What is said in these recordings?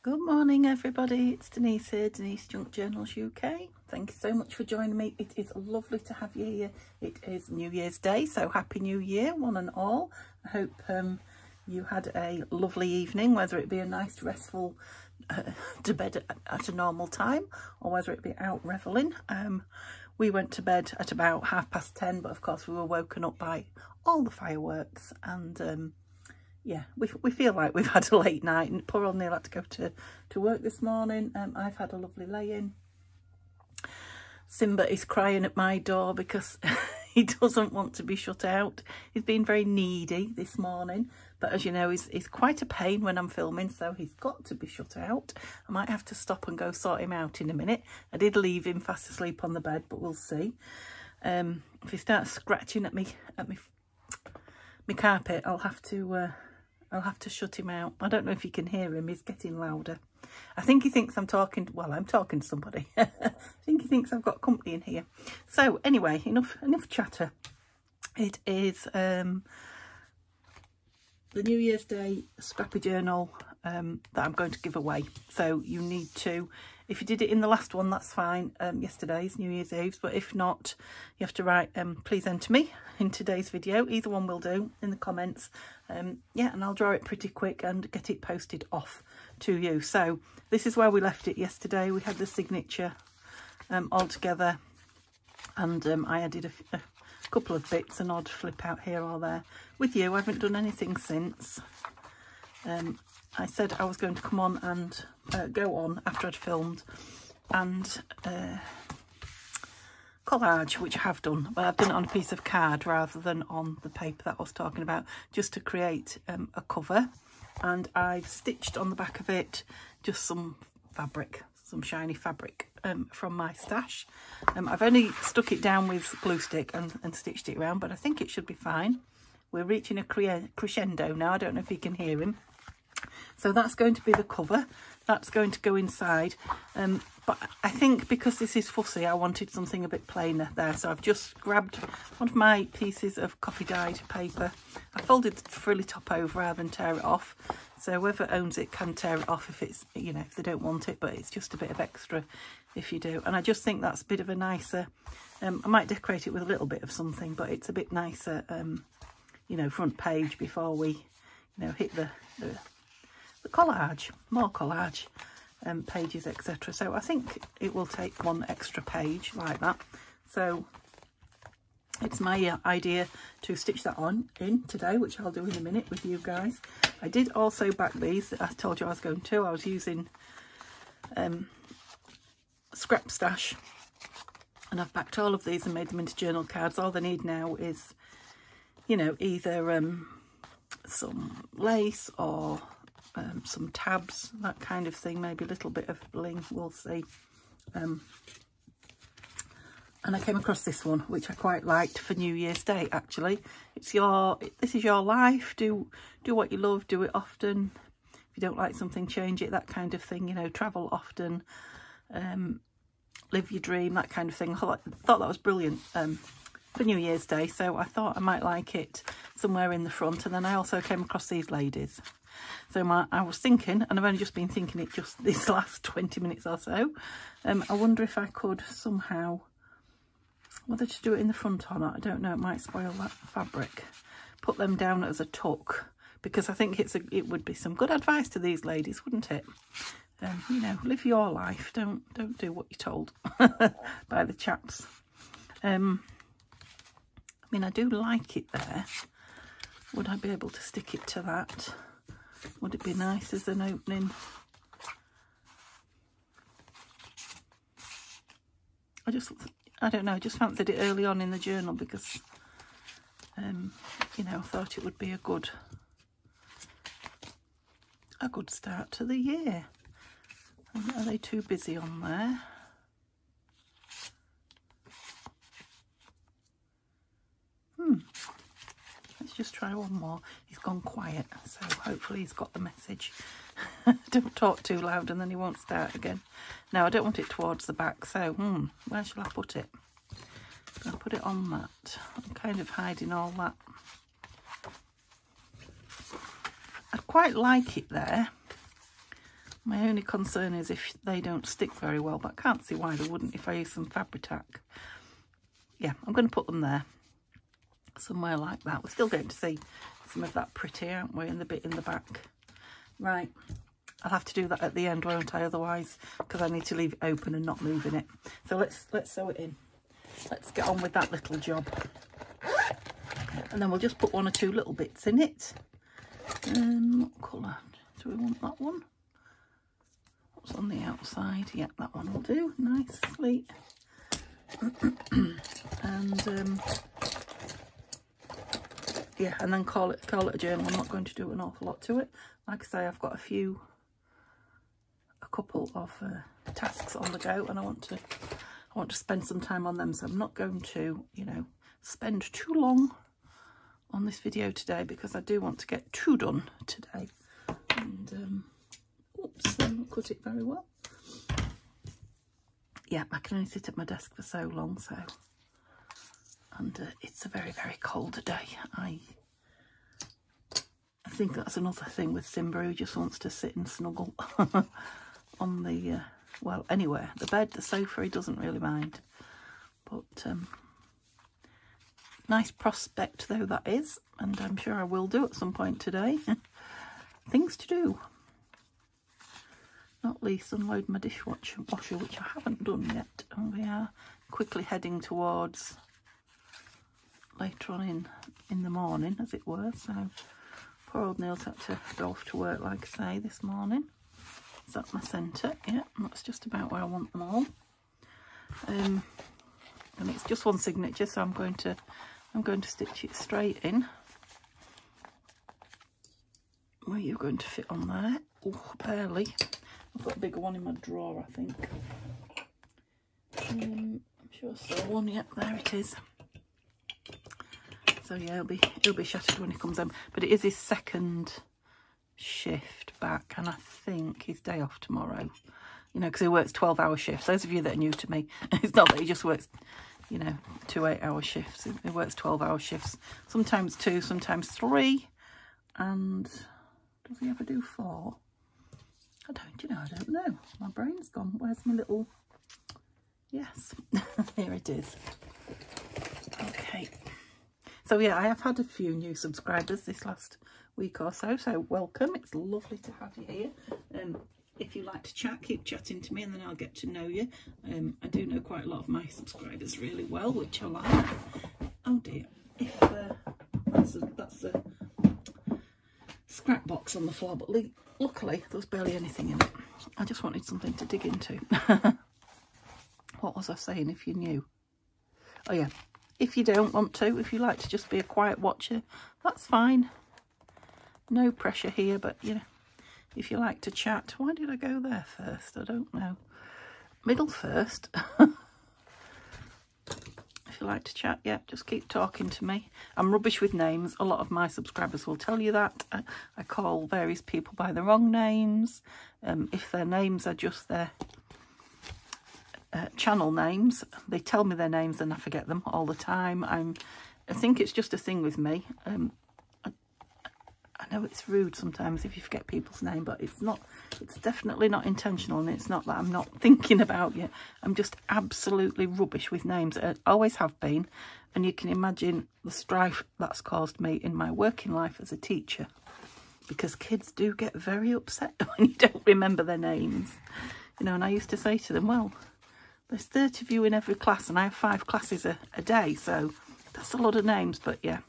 Good morning everybody, it's Denise here, Denise Junk Journals UK. Thank you so much for joining me. It is lovely to have you here. It is New Year's Day, so Happy New Year one and all. I hope you had a lovely evening, whether it be a nice restful to bed at a normal time or whether it be out revelling. We went to bed at about 10:30, but of course we were woken up by all the fireworks and yeah, we feel like we've had a late night, and poor old Neil had to go to work this morning. I've had a lovely lay-in. Simba is crying at my door because he doesn't want to be shut out. He's been very needy this morning, but as you know, he's quite a pain when I'm filming, so he's got to be shut out. I might have to stop and go sort him out in a minute. I did leave him fast asleep on the bed, but we'll see. If he starts scratching at me carpet, I'll have to shut him out. I don't know if you can hear him. He's getting louder. I think he thinks I'm talking, well, I'm talking to somebody. I think he thinks I've got company in here. So anyway, enough chatter. It is the New Year's Day Scrappy journal that I'm going to give away. So you need to, if you did it in the last one, that's fine. Yesterday's New Year's Eve's, but if not, you have to write please enter me in today's video. Either one will do in the comments. Yeah, and I'll draw it pretty quick and get it posted off to you. So this is where we left it yesterday. We had the signature all together, and I added a couple of bits, an odd flip out here or there with you. I haven't done anything since. I said I was going to come on and go on after I'd filmed and collage, which I have done, but I've done it on a piece of card rather than on the paper that I was talking about, just to create a cover. And I've stitched on the back of it just some fabric, some shiny fabric from my stash. I've only stuck it down with glue stick and stitched it around, but I think it should be fine. We're reaching a crescendo now. I don't know if you can hear him. So that's going to be the cover. That's going to go inside. But I think because this is fussy, I wanted something a bit plainer there. So I've just grabbed one of my pieces of coffee dyed paper. I folded the frilly top over rather than tear it off. So whoever owns it can tear it off if it's, you know, if they don't want it, but it's just a bit of extra if you do. And I just think that's a bit of a nicer, I might decorate it with a little bit of something, but it's a bit nicer, you know, front page before we, you know, hit the collage, more collage pages, etc. So I think it will take one extra page like that. So it's my idea to stitch that in today, which I'll do in a minute with you guys. I did also back these. I told you I was going to. I was using Scrap Stash, and I've backed all of these and made them into journal cards. All they need now is, you know, either some lace or some tabs, that kind of thing, maybe a little bit of bling, we'll see. And I came across this one, which I quite liked for New Year's Day, actually. It's this is your life, do what you love, do it often. If you don't like something, change it, that kind of thing, you know, travel often, live your dream, that kind of thing. I thought that was brilliant for New Year's Day, so I thought I might like it somewhere in the front. And then I also came across these ladies. So I was thinking, and I've only just been thinking it just this last 20 minutes or so, I wonder if I could somehow, whether to do it in the front or not, I don't know, it might spoil that fabric. Put them down as a tuck, because I think it would be some good advice to these ladies, wouldn't it? You know, live your life, don't do what you're told by the chaps. I mean, I do like it there. Would I be able to stick it to that? Would it be nice as an opening? I don't know, I just fancied it early on in the journal because, you know, I thought it would be a good start to the year. Are they too busy on there? Let's just try one more. He's gone quiet, so hopefully he's got the message. Don't talk too loud and then he won't start again. No, I don't want it towards the back, so where shall I put it? I'll put it on that. I'm kind of hiding all that. I'd quite like it there, My only concern is if they don't stick very well, but I can't see why they wouldn't if I use some Fabri-Tac. Yeah, I'm going to put them there, somewhere like that. We're still going to see some of that pretty, aren't we, in the bit in the back. Right, I'll have to do that at the end, won't I, otherwise, because I need to leave it open and not moving it. So let's sew it in. Let's get on with that little job. And then we'll just put 1 or 2 little bits in it. What colour? Do we want that one? What's on the outside? Yeah, that one will do nicely. And yeah, and then call it a journal. I'm not going to do an awful lot to it. Like I say, I've got a couple of tasks on the go, and I want to spend some time on them. So I'm not going to, you know, spend too long on this video today, because I do want to get 2 done today. And oops, I didn't cut it very well. Yeah, I can only sit at my desk for so long, so, and it's a very, very cold day. I think that's another thing with Simba, who just wants to sit and snuggle on the, well, anywhere. The bed, the sofa, he doesn't really mind. But nice prospect though that is, and I'm sure I will do at some point today. Things to do. Not least unload my dishwasher, which I haven't done yet, and we are quickly heading towards later on in the morning, as it were. So poor old Neil's had to go off to work, like I say, this morning. Is that my centre? Yeah, that's just about where I want them all. And it's just one signature, so I'm going to stitch it straight in. Where you're going to fit on there? Oh, barely. I've got a bigger one in my drawer, I think. I'm sure I saw one. Yep, there it is. So yeah, he'll be shattered when he comes home. But it is his second shift back, and I think his day off tomorrow. You know, because he works 12-hour shifts. Those of you that are new to me, it's not that he just works, you know, 2 8-hour shifts. He works 12-hour shifts. Sometimes 2, sometimes 3. And does he ever do 4? I don't know. My brain's gone. Where's my little... Yes, here it is. Okay. So yeah, I have had a few new subscribers this last week or so. So welcome. It's lovely to have you here. If you like to chat, keep chatting to me, and then I'll get to know you. I do know quite a lot of my subscribers really well, which I like. Oh dear. If that's a scrap box on the floor, but luckily there was barely anything in it. I just wanted something to dig into. What was I saying? If you knew. Oh yeah, if you don't want to, if you like to just be a quiet watcher, that's fine. No pressure here, but you know, if you like to chat. Why did I go there first? I don't know. Middle first. If you like to chat, yeah, just keep talking to me. I'm rubbish with names. A lot of my subscribers will tell you that. I call various people by the wrong names. If their names are just their channel names, they tell me their names and I forget them all the time. I think it's just a thing with me. I know it's rude sometimes if you forget people's name, but it's definitely not intentional, and it's not that I'm not thinking about you. I'm just absolutely rubbish with names. I always have been, and you can imagine the strife that's caused me in my working life as a teacher, because kids do get very upset when you don't remember their names. You know, and I used to say to them, well, there's 30 of you in every class, and I have 5 classes a day, so that's a lot of names. But yeah,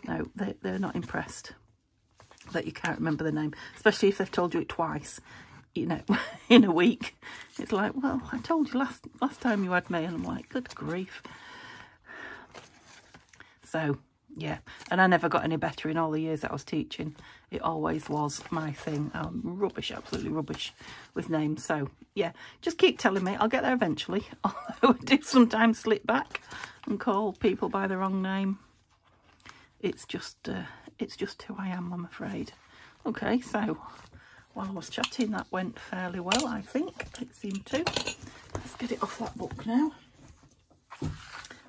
no, they're not impressed that you can't remember the name, especially if they've told you it twice, you know, in a week. It's like, well, I told you last time you had me, and I'm like, good grief. So yeah, and I never got any better in all the years that I was teaching. It always was my thing. I'm rubbish, absolutely rubbish with names. So yeah, just keep telling me, I'll get there eventually. Although I do sometimes slip back and call people by the wrong name. It's just who I am, I'm afraid. Okay, so while I was chatting, that went fairly well, I think. It seemed to. Let's get it off that book now.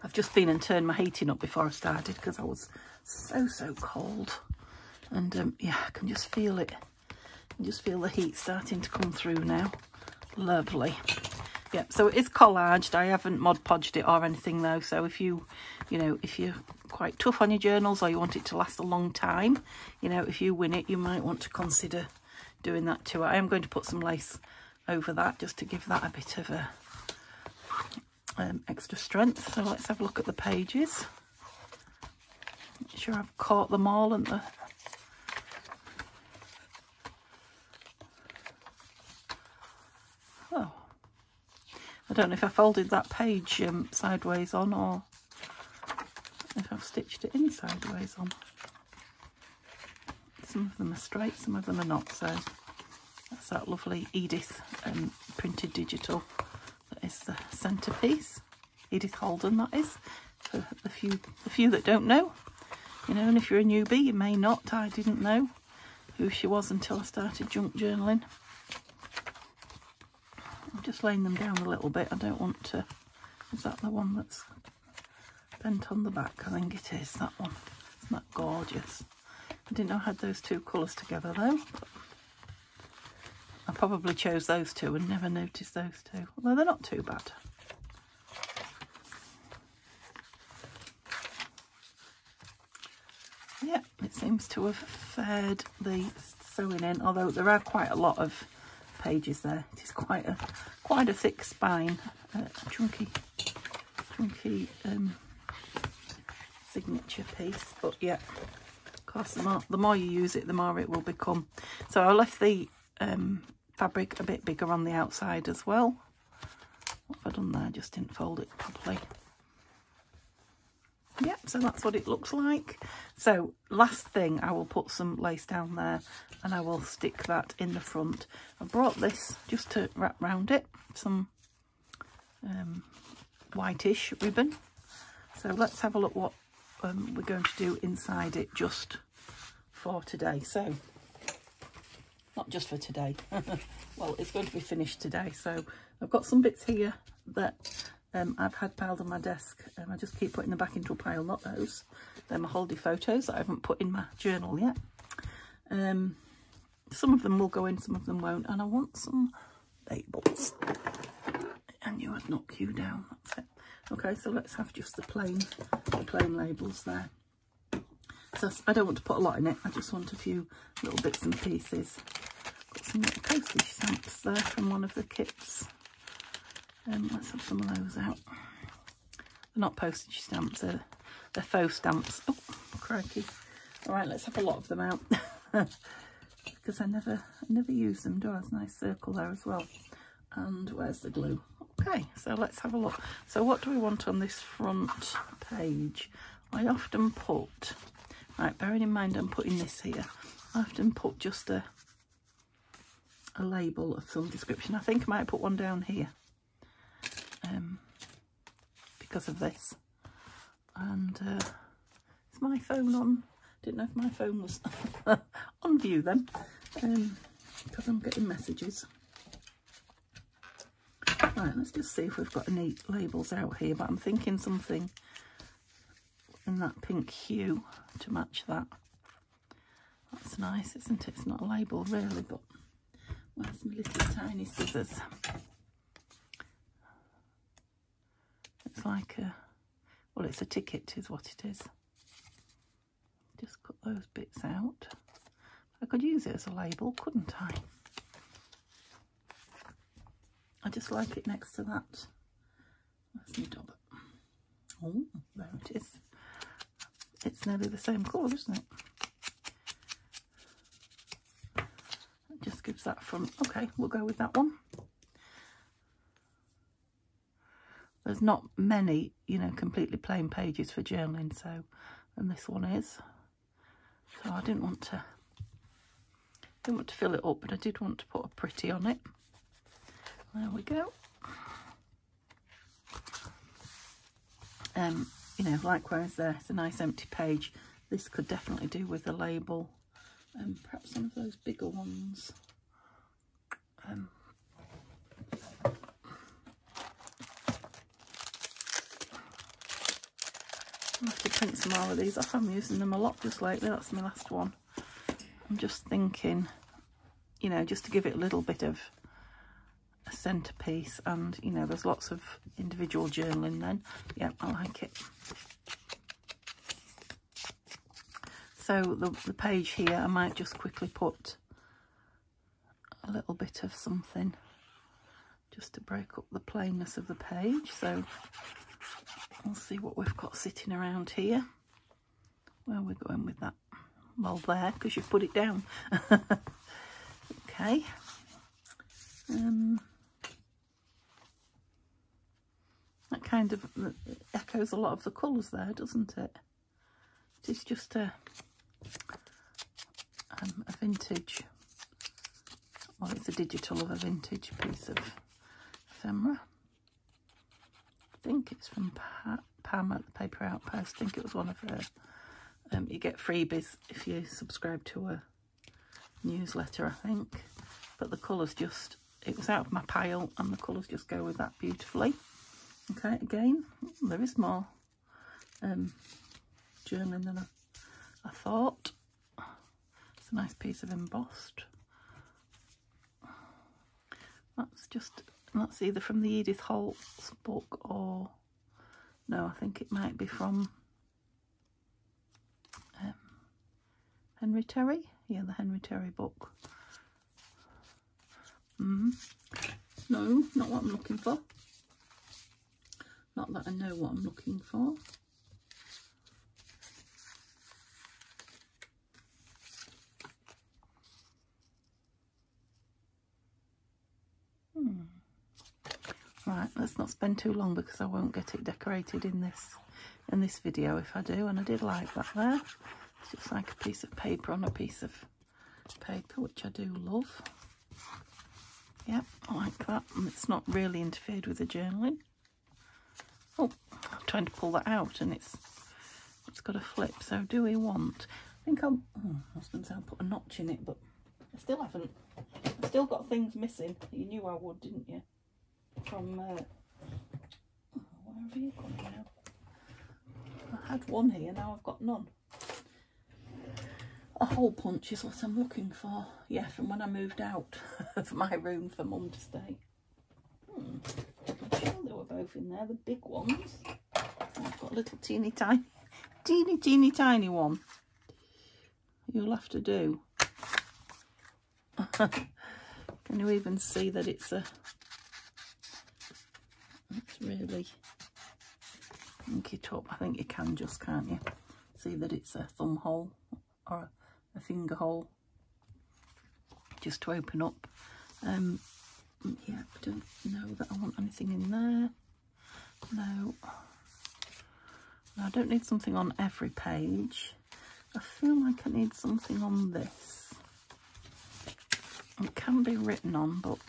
I've just been and turned my heating up before I started because I was so cold. And yeah, I can just feel it I just feel the heat starting to come through now. Lovely. Yep, so it is collaged. I haven't Mod Podged it or anything though, so if you know, if you're quite tough on your journals or you want it to last a long time, you know, if you win it, you might want to consider doing that too. I am going to put some lace over that just to give that a bit of a extra strength. So let's have a look at the pages. Make sure I've caught them all and the oh, I don't know if I folded that page sideways on or if I've stitched it in sideways on. Some of them are straight, some of them are not, so that's that lovely Edith printed digital. That is the centrepiece. Edith Holden, that is, for the few that don't know. You know, and if you're a newbie, you may not. I didn't know who she was until I started junk journaling. I'm just laying them down a little bit. I don't want to... Is that the one that's bent on the back? I think it is, that one. Isn't that gorgeous? I didn't know I had those two colours together though. I probably chose those two and never noticed those two. Although they're not too bad. Yeah, it seems to have fared the sewing in, although there are quite a lot of pages there. It is quite a thick spine, chunky signature piece. But yeah, of course, the more you use it, the more it will become. So I left the fabric a bit bigger on the outside as well. What have I done there? I just didn't fold it properly. Yep, so that's what it looks like. So last thing, I will put some lace down there and I will stick that in the front. I brought this just to wrap round it, some whitish ribbon. So let's have a look what we're going to do inside it just for today. So, not just for today, well, it's going to be finished today. So I've got some bits here that I've had piled on my desk. I just keep putting them back into a pile, not those. They're my holiday photos that I haven't put in my journal yet. Some of them will go in, some of them won't. And I want some labels. And you would knock you down, that's it. Okay, so let's have just the plain labels there. So I don't want to put a lot in it. I just want a few little bits and pieces. Got some little postage stamps there from one of the kits. Let's have some of those out. They're not postage stamps, they're faux stamps. Oh, crikey. All right, let's have a lot of them out. Because I never use them, do I? There's a nice circle there as well. And where's the glue? Okay, so let's have a look. So what do we want on this front page? I often put, right, bearing in mind I'm putting this here, I often put just a label of some description. I think I might put one down here. Because of this. And is my phone on? Didn't know if my phone was on view then, because I'm getting messages. Right, let's just see if we've got any labels out here, but I'm thinking something in that pink hue to match that. That's nice, isn't it? It's not a label really, but where's my little tiny scissors? It's like a, well, it's a ticket is what it is. Just cut those bits out. I could use it as a label, couldn't I? I just like it next to that. Where's my dauber? Oh, there it is. It's nearly the same colour, isn't it? It just gives that front. Okay, we'll go with that one. There's not many, you know, completely plain pages for journaling, so, and this one is. So I didn't want to fill it up, but I did want to put a pretty on it. There we go. You know, likewise there, it's a nice empty page. This could definitely do with a label. Perhaps some of those bigger ones. I'll have to print some more of these off. I'm using them a lot just lately. That's my last one. I'm just thinking, you know, just to give it a little bit of a centerpiece. And, you know, there's lots of individual journaling then. Yeah, I like it. So the page here, I might just quickly put a little bit of something just to break up the plainness of the page. So we'll see what we've got sitting around here. Where we're going with that? Well, there, because you've put it down. Okay. That kind of echoes a lot of the colours there, doesn't it? It's just a vintage, well, it's a digital of a vintage piece of ephemera. I think it's from Pam at the Paper Outpost. I think it was one of her. You get freebies if you subscribe to her newsletter, I think. But the colours just, it was out of my pile, and the colours just go with that beautifully. Okay, again, there is more journaling than I thought. It's a nice piece of embossed. That's either from the Edith Holt's book, or no, I think it might be from Henry Terry. Yeah, the Henry Terry book. No, not what I'm looking for. Not that I know what I'm looking for. Right, let's not spend too long, because I won't get it decorated in this video if I do. And I did like that there. It's just like a piece of paper on a piece of paper, which I do love. Yep, I like that. And it's not really interfered with the journaling. Oh, I'm trying to pull that out, and it's got a flip. So do we want, I think I was going to say I'll put a notch in it, but I still haven't. I've still got things missing. You knew I would, didn't you? From where have you gone now? I had one here, now I've got none. A hole punch is what I'm looking for. Yeah, from when I moved out of my room for Mum to stay. I'm sure they were both in there, the big ones. I've got a little teeny tiny one. You'll have to do. Can you even see that it's really ink it up? I think you can just, can't you? See that it's a thumb hole or a finger hole just to open up. Yeah, I don't know that I want anything in there. No, I don't need something on every page. I feel like I need something on this. It can be written on, but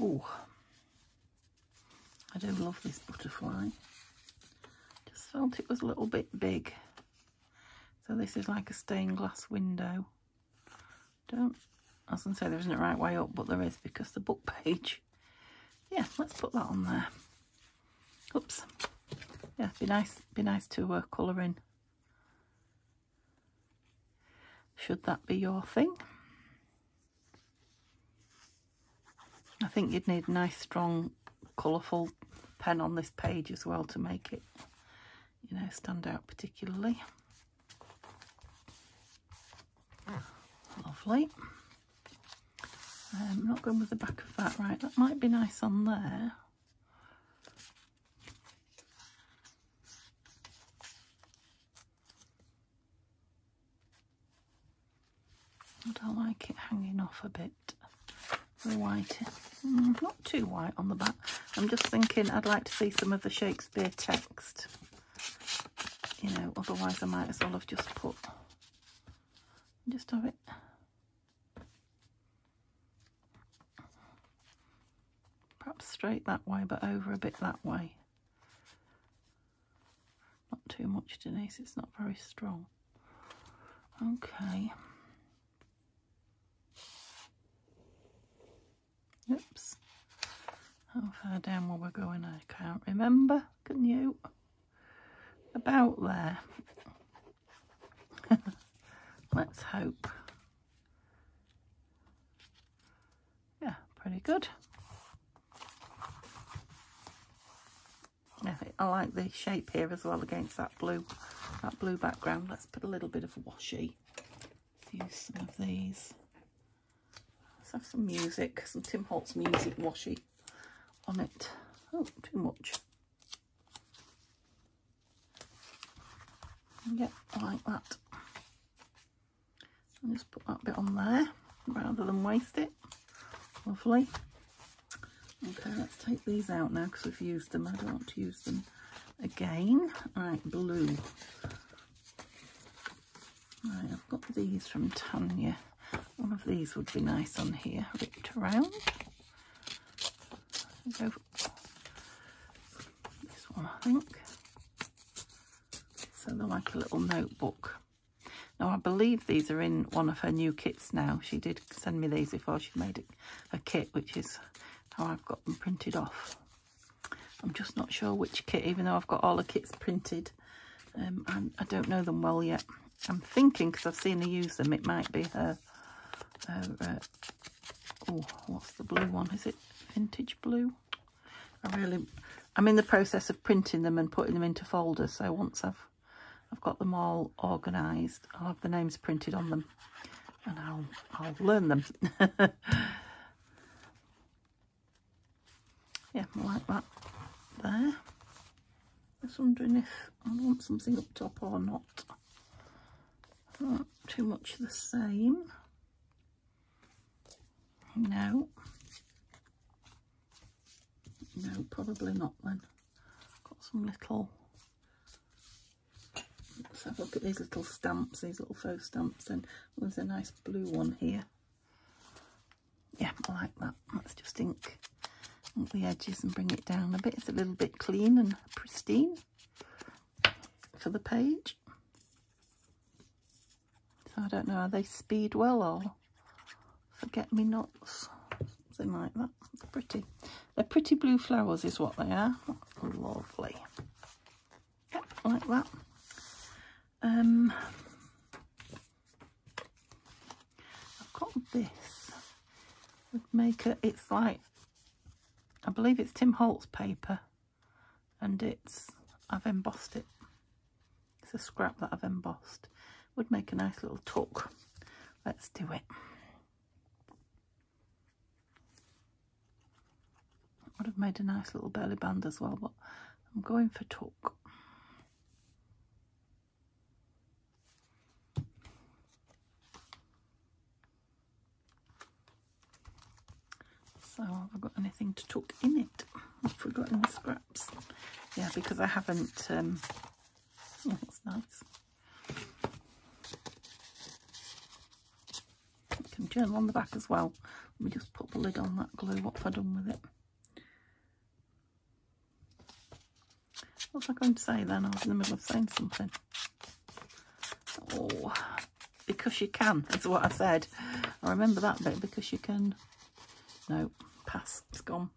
oh, I do love this butterfly. Just felt it was a little bit big. So this is like a stained glass window. I was going to say there isn't a right way up, but there is, because the book page. Yeah, let's put that on there. Oops. Yeah, be nice to colour in. Should that be your thing? I think you'd need a nice, strong, colourful pen on this page as well to make it, you know, stand out particularly. Lovely. I'm not going with the back of that. Right, that might be nice on there. I don't like it hanging off a bit. The white, not too white on the back. I'm just thinking I'd like to see some of the Shakespeare text. You know, otherwise I might as well have just have it. Perhaps straight that way, but over a bit that way. Not too much, Denise, it's not very strong. Okay. Oops. How far down were we going? I can't remember. Can you? About there. Let's hope. Yeah, pretty good. I like the shape here as well against that blue background. Let's put a little bit of washi. Let's use some of these. Let's have some music, some Tim Holtz music washi on it. Oh, too much. Yeah, I like that. I'll just put that bit on there rather than waste it. Lovely. Okay, let's take these out now because we've used them. I don't want to use them again. Right, blue. Right, I've got these from Tanya. One of these would be nice on here, ripped around. Go for this one, I think. So they're like a little notebook. Now, I believe these are in one of her new kits now. She did send me these before she made a kit, which is how I've got them printed off. I'm just not sure which kit, even though I've got all the kits printed. I don't know them well yet. I'm thinking, because I've seen her use them, it might be her oh, what's the blue one? Is it vintage blue? I'm in the process of printing them and putting them into folders. So once I've got them all organised, I'll have the names printed on them, and I'll learn them. Yeah, I like that there. Just wondering if I want something up top or not. Not too much the same. No, probably not then. Got some little, let's have a look at these little stamps, these little faux stamps, and there's a nice blue one here. Yeah, I like that. Let's just ink the edges and bring it down a bit. It's a little bit clean and pristine for the page. So I don't know, are they Speedwell or Forget-Me-Nots? Something like that. They're pretty. They're pretty blue flowers is what they are. Lovely. Yeah, like that. I've got this. Would make it, it's like, I believe it's Tim Holtz paper, and I've embossed it. It's a scrap that I've embossed. Would make a nice little tuck. Let's do it. Would have made a nice little belly band as well, but I'm going for tuck. So have I got anything to tuck in it? I've forgotten the scraps. Yeah, because I haven't, oh, that's nice. You can journal on the back as well. Let me just put the lid on that glue. What have I done with it? What was I going to say then? I was in the middle of saying something. Oh, because you can, is what I said. I remember that bit, because you can. No, pass, it's gone.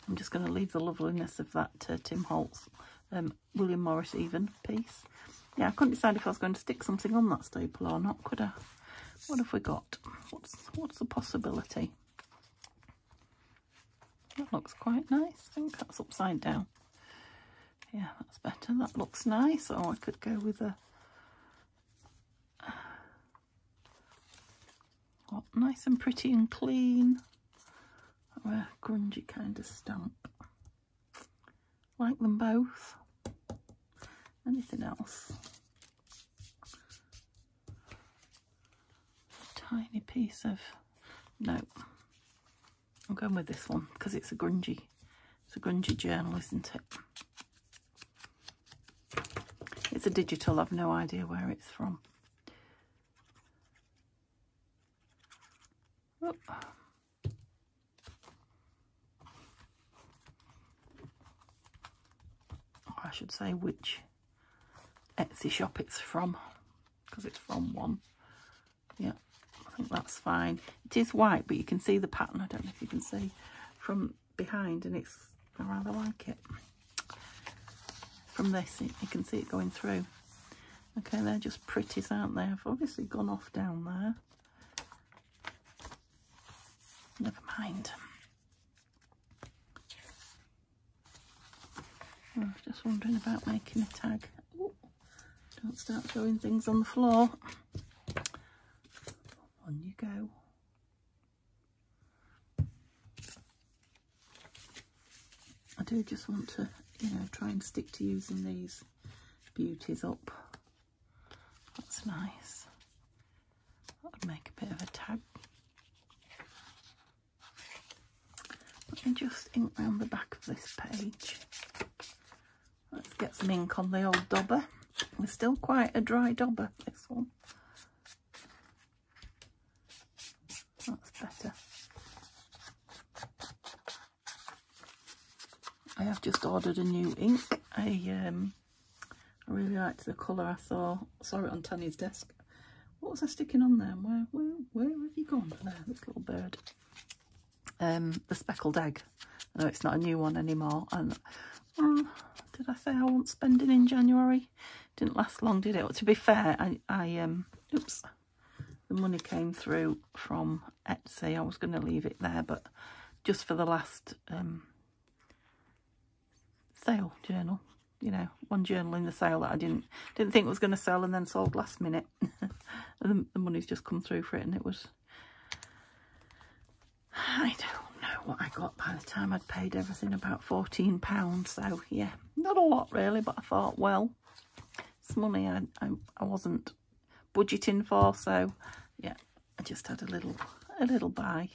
I'm just going to leave the loveliness of that Tim Holtz, William Morris even piece. Yeah, I couldn't decide if I was going to stick something on that staple or not, could I? What have we got? What's the possibility? That looks quite nice. I think that's upside down. Yeah, that's better. That looks nice. Or I could go with a nice and pretty and clean, or a grungy kind of stamp. Like them both. Anything else? A tiny piece of, no, I'm going with this one because it's a grungy journal, isn't it? It's a digital, I've no idea where it's from. Oh. I should say which Etsy shop it's from, because it's from one. Yeah, I think that's fine. It is white, but you can see the pattern. I don't know if you can see from behind, and I rather like it. From this, you can see it going through. Okay, they're just pretties, aren't they? I've obviously gone off down there. Never mind. I was just wondering about making a tag. Ooh, don't start throwing things on the floor. On you go. I do just want to, you know, try and stick to using these beauties up. That's nice. That would make a bit of a tag. Let me just ink round the back of this page. Let's get some ink on the old dobber. It's still quite a dry dobber, this one. That's better. I have just ordered a new ink. I really liked the colour I saw it on Tanya's desk. What was I sticking on there? Where have you gone? There, this little bird. The speckled egg. I know it's not a new one anymore. And did I say I won't spend it in January? Didn't last long, did it? Well, to be fair, oops, the money came through from Etsy. I was going to leave it there, but just for the last sale journal, you know, one journal in the sale that I didn't think was going to sell and then sold last minute. And the money's just come through for it, and it was, I don't know what I got by the time I'd paid everything, about £14. So yeah, not a lot really, but I thought, well, it's money I wasn't budgeting for, so yeah, I just had a little buy.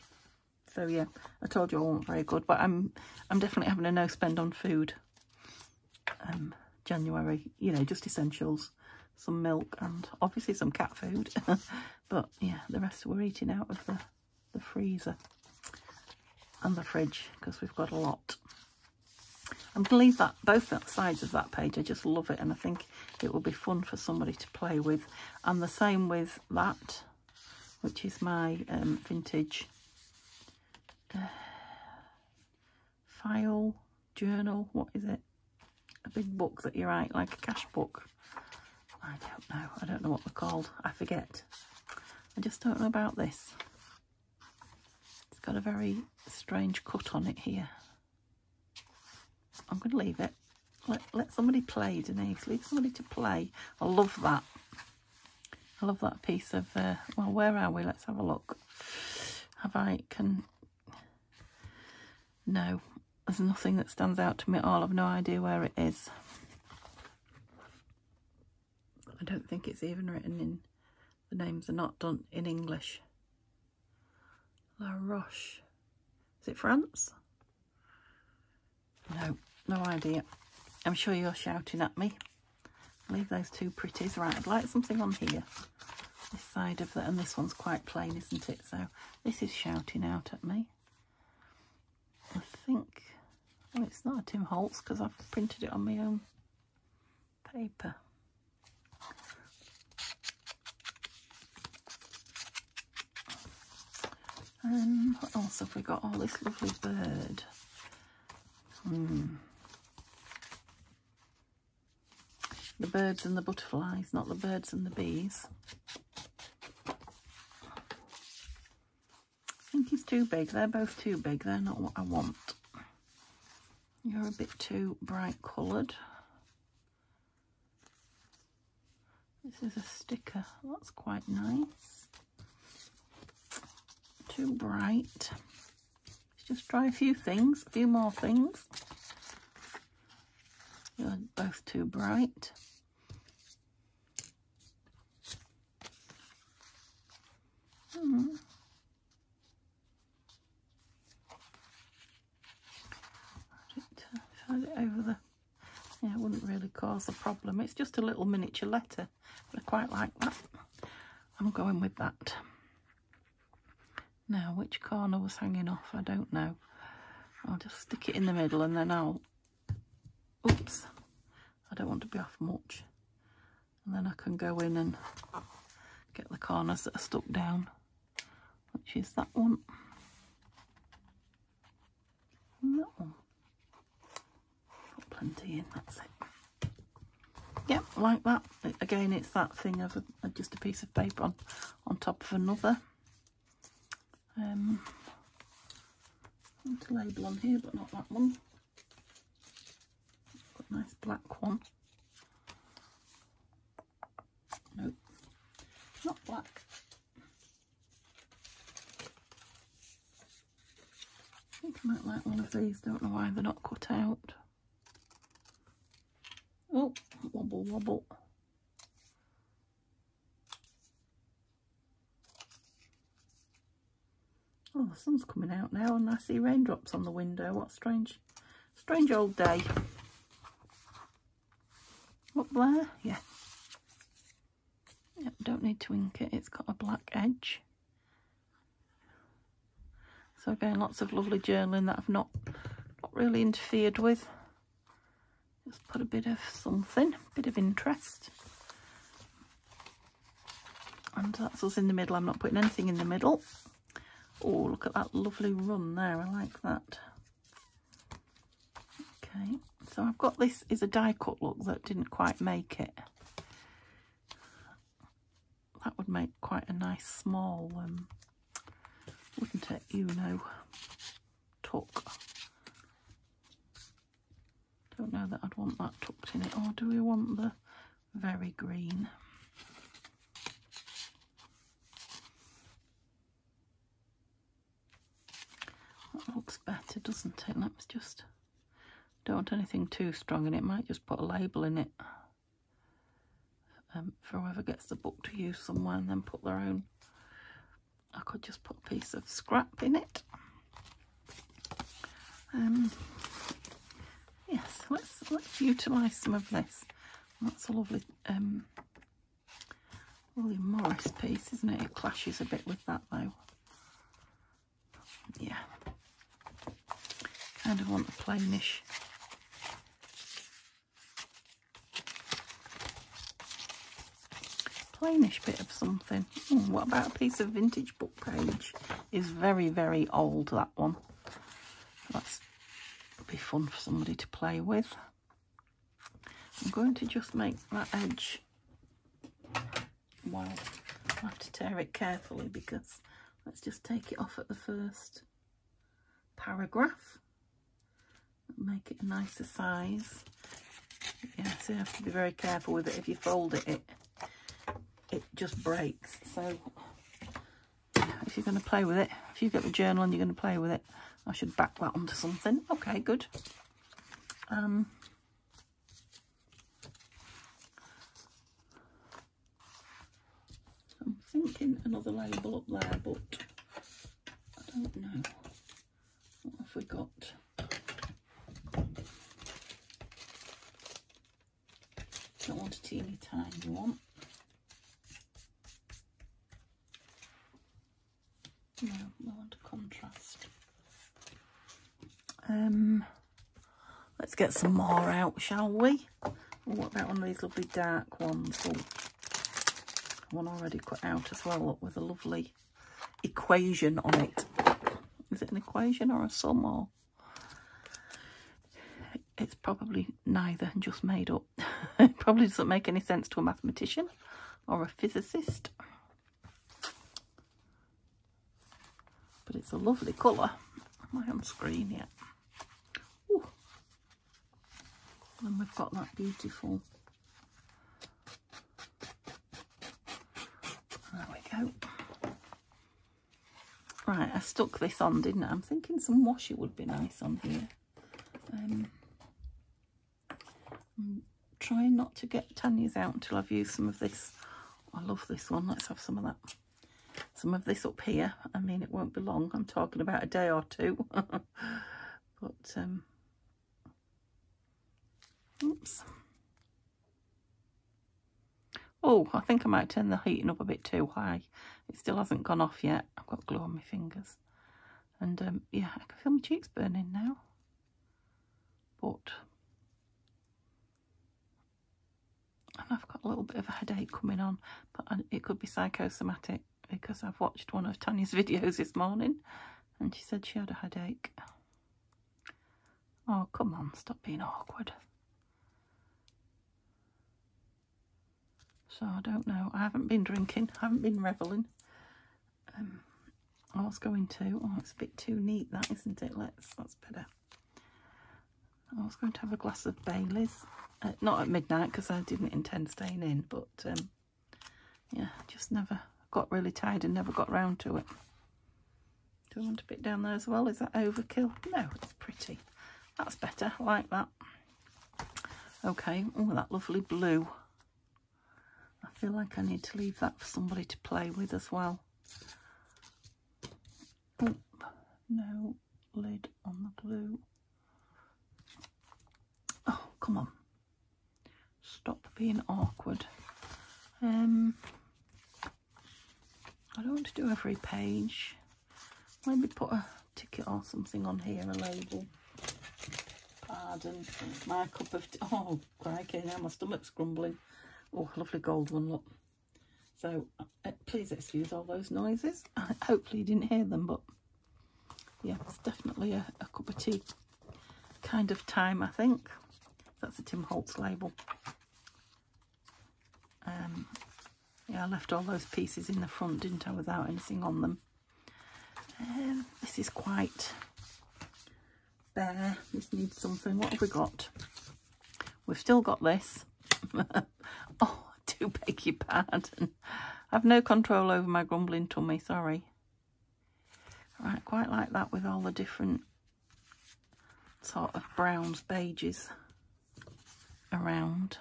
So yeah, I told you I wasn't very good, but I'm definitely having a no spend on food. January, you know, just essentials, some milk and obviously some cat food. But yeah, the rest we're eating out of the freezer and the fridge because we've got a lot. I'm going to leave that, both sides of that page. I just love it, and I think it will be fun for somebody to play with. And the same with that, which is my vintage file journal. What is it? A big book that you write, like a cash book. I don't know what they're called. I forget. I just don't know about this. It's got a very strange cut on it here. I'm going to leave it. Let somebody play, Denise. Leave somebody to play. I love that. I love that piece of, well, where are we? Let's have a look. No. There's nothing that stands out to me at all. I've no idea where it is. I don't think it's even written in, the names are not done in English. La Roche. Is it France? No idea. I'm sure you're shouting at me. Leave those two pretties. Right, I'd like something on here. This side of the, and this one's quite plain, isn't it? So this is shouting out at me. I think, well, it's not a Tim Holtz because I've printed it on my own paper. What else have we got? Oh, this lovely bird. The birds and the butterflies, not the birds and the bees. I think he's too big. They're both too big. They're not what I want. You're a bit too bright coloured. This is a sticker. That's quite nice. Too bright. Let's just try a few things, a few more things. You're both too bright. It over the, yeah, it wouldn't really cause a problem. It's just a little miniature letter, but I quite like that. I'm going with that. Now, which corner was hanging off? I don't know. I'll just stick it in the middle and then I'll, oops, I don't want to be off much. And then I can go in and get the corners that are stuck down, which is that one and that one. Put plenty in, that's it. Yep, like that. Again, it's that thing of just a piece of paper on top of another. Want a label on here, but not that one. Got a nice black one. Nope, not black. I think I might like one of these. Don't know why they're not cut out. Oh, wobble wobble. Oh, the sun's coming out now and I see raindrops on the window. What a strange old day. Up there, yeah. Yep, don't need to ink it. It's got a black edge. So again, lots of lovely journaling that I've not really interfered with. Just put a bit of something, a bit of interest. And that's us in the middle. I'm not putting anything in the middle. Oh, look at that lovely run there. I like that. Okay, so I've got this is a die cut look that didn't quite make it. That would make quite a nice small, wouldn't it? You know, tuck. Don't know that I'd want that tucked in it. Or do we want the very green? That looks better, doesn't it? Let's just, don't want anything too strong in it. Might just put a label in it for whoever gets the book to use somewhere, and then put their own. I could just put a piece of scrap in it. Yes, let's utilise some of this. That's a lovely William Morris piece, isn't it? It clashes a bit with that though. Yeah. Kind of want a plainish. Bit of something. What about a piece of vintage book page? Is very, very old, that one. That's be fun for somebody to play with. I'm going to just make that edge, well, I'll have to tear it carefully because let's just take it off at the first paragraph. Make it a nicer size. Yeah, so you have to be very careful with it. If you fold it, it just breaks. So if you're going to play with it, if you get the journal and you're going to play with it, I should back that onto something. Okay, good. I'm thinking another label up there, but I don't know. What have we got? Don't want a teeny tiny one. No, I want a contrast. Let's get some more out, shall we? Oh, what about one of these lovely dark ones? Oh, one already cut out as well, look, with a lovely equation on it. Is it an equation or a sum? Or it's probably neither and just made up. It probably doesn't make any sense to a mathematician or a physicist. But it's a lovely colour. Am I on screen yet? Ooh. And we've got that beautiful. There we go. Right, I stuck this on, didn't I? I'm thinking some washi would be nice on here. I'm trying not to get Tanya's out until I've used some of this. I love this one. Let's have some of that. Some of this up here. I mean, it won't be long. I'm talking about a day or two. But, oops. Oh, I think I might turn the heating up a bit too high. It still hasn't gone off yet. I've got glue on my fingers. And, yeah, I can feel my cheeks burning now. But, and I've got a little bit of a headache coming on. But it could be psychosomatic, because I've watched one of Tanya's videos this morning and she said she had a headache. Oh, come on, stop being awkward. So I don't know. I haven't been drinking. I haven't been revelling. I was going to. Oh, it's a bit too neat, that, isn't it? That's better. I was going to have a glass of Bailey's. Not at midnight because I didn't intend staying in. But, yeah, just never got really tired and never got round to it. Do I want a bit down there as well? Is that overkill? No, it's pretty. That's better. I like that. Okay. Oh, that lovely blue. I feel like I need to leave that for somebody to play with as well. Oh, no lid on the blue. Oh, come on. Stop being awkward. I don't want to do every page. Maybe put a ticket or something on here, a label. Pardon, my cup of tea. Oh, crikey, now my stomach's grumbling. Oh, lovely gold one, look. So, please excuse all those noises. Hopefully you didn't hear them, but yeah, it's definitely a cup of tea kind of time, I think. That's a Tim Holtz label. Yeah, I left all those pieces in the front, didn't I, without anything on them. This is quite bare. This needs something. What have we got? We've still got this. Oh, I do beg your pardon. I've no control over my grumbling tummy, sorry. Right, quite like that with all the different sort of browns, beiges around.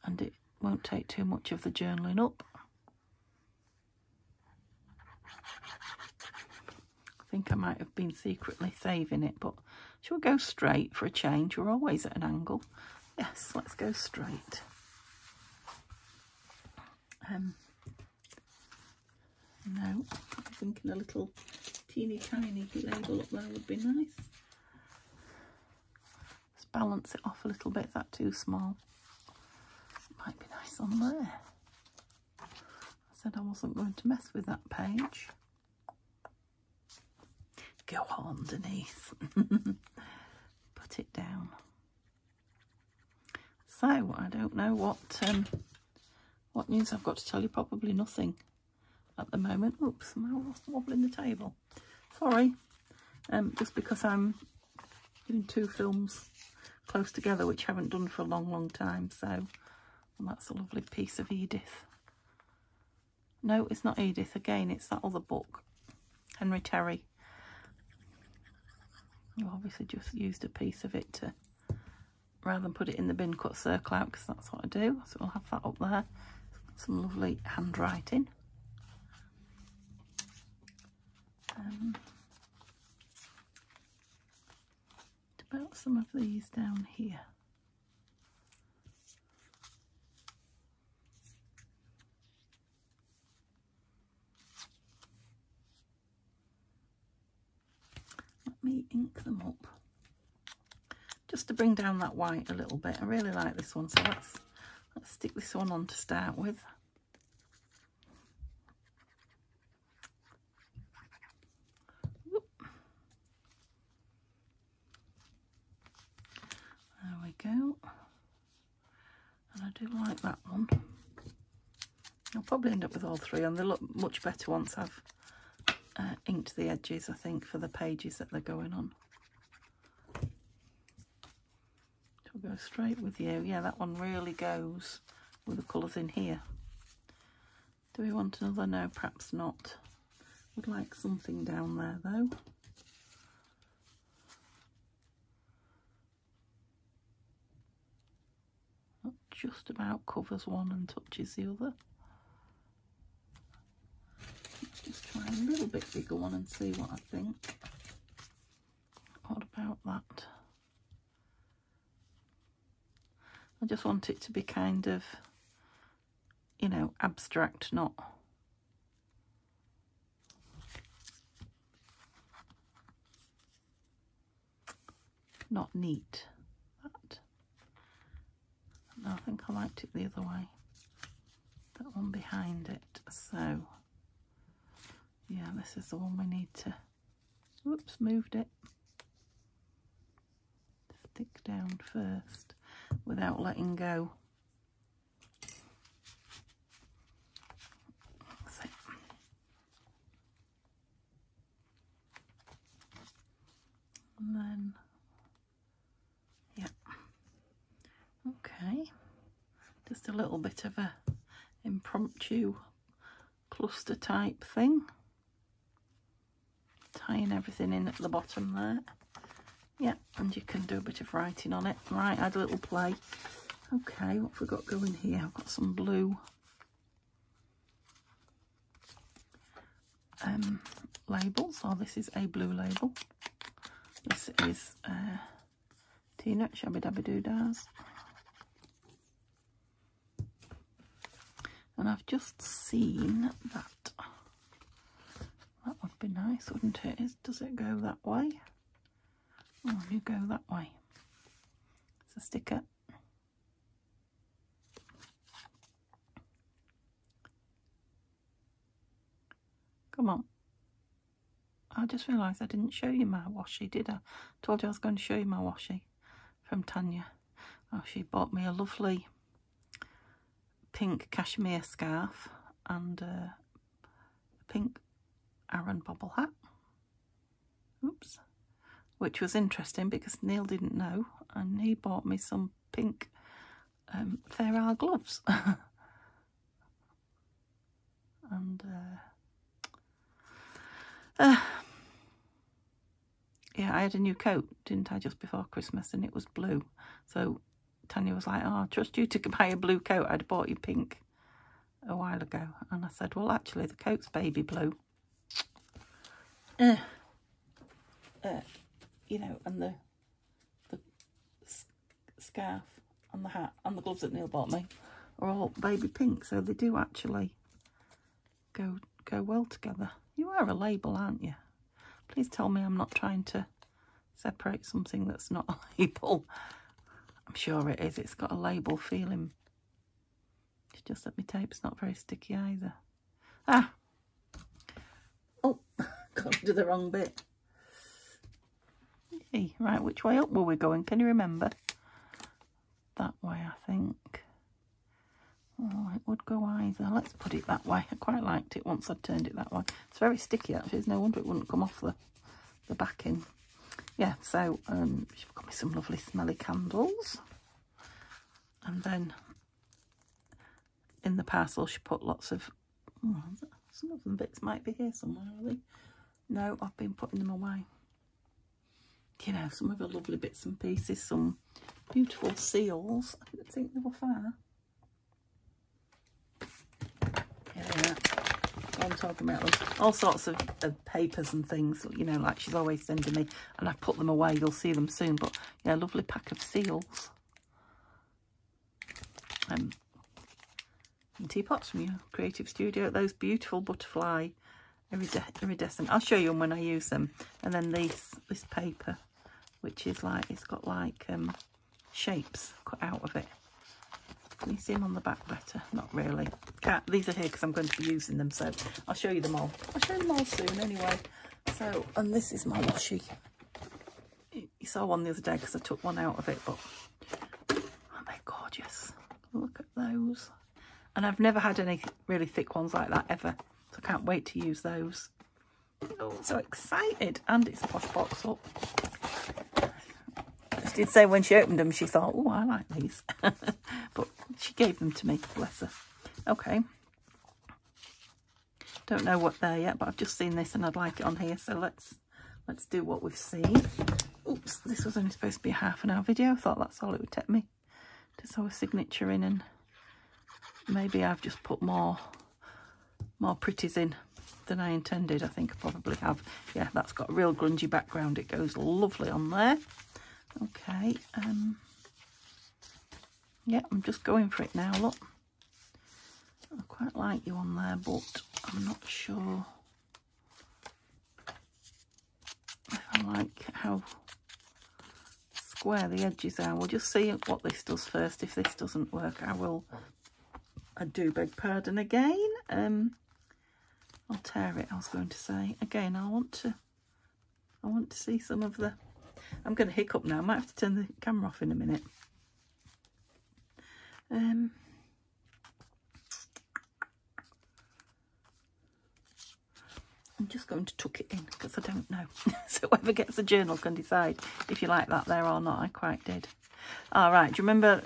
And it won't take too much of the journaling up. I think I might have been secretly saving it, but shall we go straight for a change? We're always at an angle. Yes, let's go straight. No, I'm thinking a little teeny tiny label up there would be nice. Just balance it off a little bit. Is that too small? Might be nice on there. I said I wasn't going to mess with that page. Go on, Denise. Put it down. So, I don't know what news I've got to tell you. Probably nothing at the moment. Oops, I'm wobbling the table. Sorry. Just because I'm doing 2 films close together, which I haven't done for a long, long time. So, and that's a lovely piece of Edith. No, it's not Edith. Again, it's that other book. Henry Terry. You obviously just used a piece of it to, rather than put it in the bin, cut a circle out, because that's what I do. So we'll have that up there. Some lovely handwriting. About some of these down here. Let me ink them up. Just to bring down that white a little bit. I really like this one, so let's stick this one on to start with. There we go. And I do like that one. I'll probably end up with all 3, and they look much better once I've inked the edges, I think, for the pages that they're going on. We'll go straight with you. Yeah, that one really goes with the colours in here. Do we want another? No, perhaps not. Would like something down there though. That just about covers one and touches the other. Let's just try a little bit bigger one and see what I think. What about that? I just want it to be kind of, you know, abstract, not neat. That. No, I think I liked it the other way. That one behind it. So, yeah, this is the one we need to, whoops, moved it. Stick down first without letting go. little bit of a impromptu cluster type thing. Tying everything in at the bottom there. Yeah, and you can do a bit of writing on it. Right, add a little play. Okay, what have we got going here? I've got some blue labels. Oh, this is a blue label. This is Tina Shabby Dabby Doodahs. And I've just seen that. That would be nice, wouldn't it? Does it go that way? Oh, you go that way. It's a sticker. Come on. I just realised I didn't show you my washi, did I? Told you I was going to show you my washi from Tanya. Oh, she bought me a lovely pink cashmere scarf and a pink Aran bobble hat. Oops. Which was interesting because Neil didn't know, and he bought me some pink Fair Isle gloves. And yeah, I had a new coat, didn't I, just before Christmas, and it was blue. So Tanya was like, oh, I trust you to buy a blue coat. I'd bought you pink a while ago. And I said, well, actually, the coat's baby blue. You know, and the scarf and the hat and the gloves that Neil bought me are all baby pink. So they do actually go well together. You are a label, aren't you? Please tell me I'm not trying to separate something that's not a label. I'm sure it is. It's got a label feeling. It's just that my tape's not very sticky either. Ah! Oh, got to do the wrong bit. Hey, right, which way up were we going? Can you remember? That way, I think. Oh, it would go either. Let's put it that way. I quite liked it once I turned it that way. It's very sticky, actually. It's no wonder it wouldn't come off the backing. Yeah, so she's got me some lovely smelly candles. And then in the parcel, she put lots of... Oh, some of them bits might be here somewhere, are they? No, I've been putting them away. You know, some of the lovely bits and pieces. Some beautiful seals. I didn't think they were far. Yeah, I'm talking about them. All sorts of papers and things, you know, like she's always sending me, and I've put them away. You'll see them soon. But yeah, lovely pack of seals. And teapots from your creative studio. Those beautiful butterfly iridescent. I'll show you them when I use them. And then this paper, which is like, it's got like shapes cut out of it. Can you see them on the back better? Not really. These are here because I'm going to be using them, so I'll show you them all. I'll show them all soon anyway. So, and this is my washi. You saw one the other day because I took one out of it, but aren't they gorgeous? Look at those. And I've never had any really thick ones like that ever, so I can't wait to use those. Oh, so excited. And it's a posh box up. She did say when she opened them, she thought, oh, I like these. But she gave them to me, bless her. Okay. Don't know what they're yet, but I've just seen this and I'd like it on here. So let's do what we've seen. Oops, this was only supposed to be a half-an-hour video. I thought that's all it would take me to sew a signature in, and maybe I've just put more pretties in than I intended. I think I probably have. Yeah, that's got a real grungy background. It goes lovely on there. Okay, yeah, I'm just going for it now, look. I quite like you on there, but I'm not sure if I like how square the edges are. We'll just see what this does first. If this doesn't work, I do beg pardon again. I'll tear it, I was going to say. Again, I want to see some of the... I'm going to hiccup now. I might have to turn the camera off in a minute. I'm just going to tuck it in because I don't know. So whoever gets a journal can decide if you like that there or not. I quite did. All right, do you remember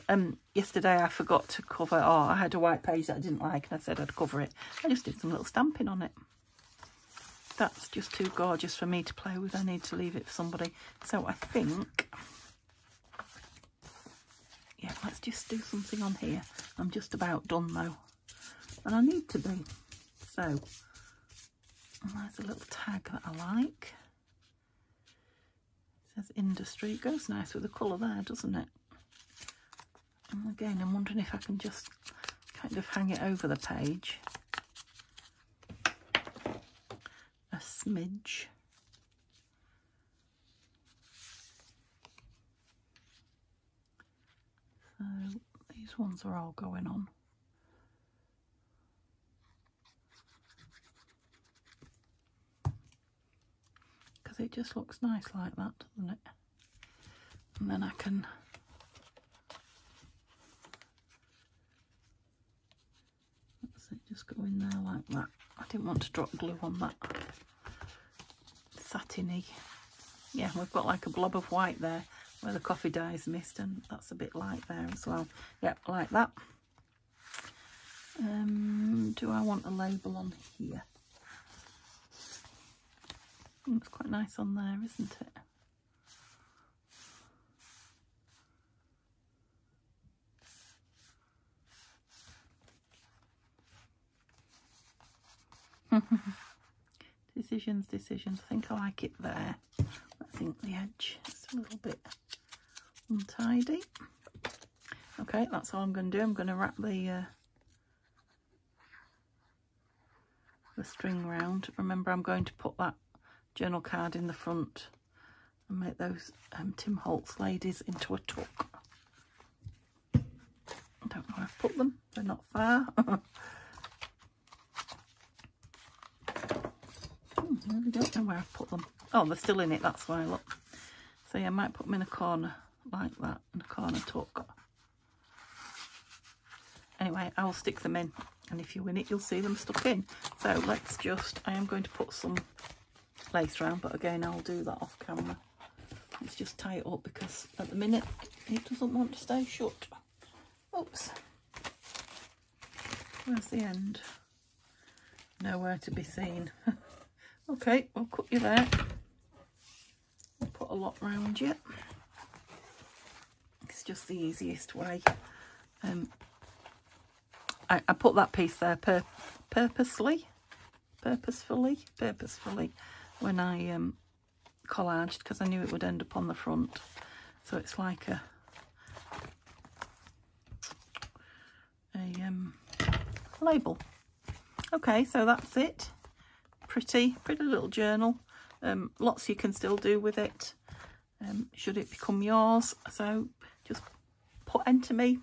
yesterday I forgot to cover, I had a white page that I didn't like and I said I'd cover it. I just did some little stamping on it. That's just too gorgeous for me to play with. I need to leave it for somebody. So I think, yeah, let's just do something on here. I'm just about done though. And I need to be. So, there's a little tag that I like. It says industry. It goes nice with the colour there, doesn't it? And again, I'm wondering if I can just kind of hang it over the page. A smidge. So these ones are all going on. Because it just looks nice like that, doesn't it? And then I can just go in there like that. I didn't want to drop glue on that satiny. Yeah, we've got like a blob of white there where the coffee dye's missed, and that's a bit light there as well. Yep, like that. Do I want a label on here? It's quite nice on there, isn't it? Decisions. I think I like it there. I think the edge is a little bit untidy. Okay, that's all I'm going to do. I'm going to wrap the string round. Remember, I'm going to put that journal card in the front and make those Tim Holtz ladies into a tuck. I don't know where I've put them. They're not far. I really don't know where I've put them. Oh, they're still in it, that's why, look. So yeah, I might put them in a corner like that, in a corner tuck. Anyway, I will stick them in, and if you win it, you'll see them stuck in. So let's just, I am going to put some lace around, but again, I'll do that off camera. Let's just tie it up because at the minute, it doesn't want to stay shut. Oops. Where's the end? Nowhere to be seen. Okay, we'll cut you there. We'll put a lot round you. It's just the easiest way. I put that piece there purposefully when I collaged, because I knew it would end up on the front. So it's like a label. Okay, so that's it. Pretty little journal. Lots you can still do with it should it become yours. So just enter me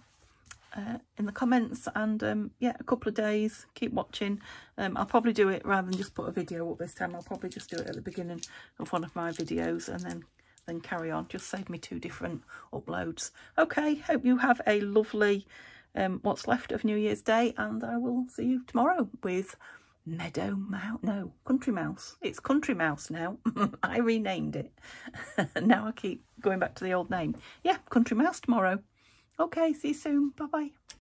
in the comments, and yeah, a couple of days, keep watching. I'll probably do it rather than just put a video up this time. I'll probably just do it at the beginning of one of my videos and then carry on. Just save me 2 different uploads. Okay, hope you have a lovely what's left of New Year's Day, and I will see you tomorrow with Meadow Mouse. No, Country Mouse. It's Country Mouse now. I renamed it. Now I keep going back to the old name. Yeah, Country Mouse tomorrow. Okay, see you soon. Bye-bye.